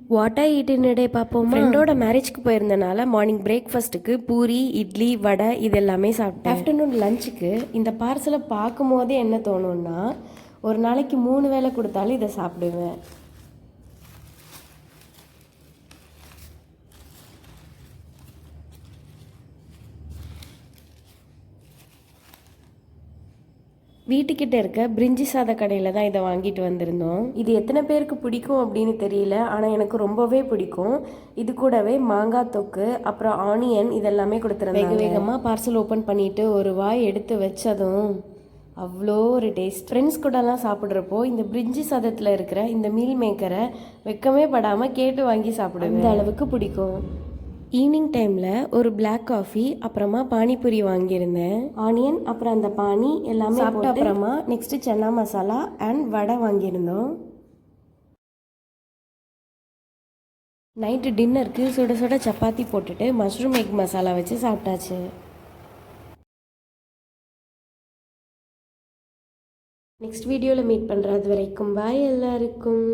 What I eat இன் டே பார்ப்போம். ஃப்ரெண்டோட மேரேஜ்க்கு போயிருந்தனால மார்னிங் பிரேக்ஃபாஸ்ட்டுக்கு பூரி, இட்லி, வடை இது எல்லாமே சாப்பிட்டேன். ஆஃப்டர்நூன் லஞ்சுக்கு இந்த பார்சலை பார்க்கும் போதே என்ன தோணும்னா, ஒரு நாளைக்கு 3 வேளை கொடுத்தாலும் இதை சாப்பிடுவேன். வீட்டுக்கிட்ட இருக்க பிரிஞ்சி சாத கடையில் தான் இதை வாங்கிட்டு வந்திருந்தோம். இது எத்தனை பேருக்கு பிடிக்கும் அப்படின்னு தெரியல, ஆனால் எனக்கு ரொம்பவே பிடிக்கும். இது கூடவே மாங்காய் தொக்கு, அப்புறம் ஆனியன் இதெல்லாமே கொடுத்துருந்தாங்க. வேகமாக பார்சல் ஓப்பன் பண்ணிவிட்டு ஒரு வாய் எடுத்து வச்சதும் அவ்வளோ ஒரு டேஸ்ட். ஃப்ரெண்ட்ஸ் கூடலாம் சாப்பிட்றப்போ இந்த பிரிஞ்சி சாதத்தில் இருக்கிற இந்த மீல் மேக்கரை வெக்கமே படாமல் கேட்டு வாங்கி சாப்பிடுவேன். அந்த அளவுக்கு பிடிக்கும். ஈவினிங் டைமில் ஒரு பிளாக் காஃபி, அப்புறமா பானிபூரி வாங்கியிருந்தேன். ஆனியன் அப்புறம் அந்த பானி எல்லாமே சாப்பிட்ட அப்புறமா நெக்ஸ்ட்டு சன்னா மசாலா அண்ட் வடை வாங்கியிருந்தோம். நைட்டு டின்னருக்கு சுட சுட சப்பாத்தி போட்டுட்டு மஷ்ரூம் எக் மசாலா வச்சு சாப்பிட்டாச்சு. நெக்ஸ்ட் வீடியோவில் மீட் பண்ணுறது வரைக்கும் பாய் எல்லாருக்கும்.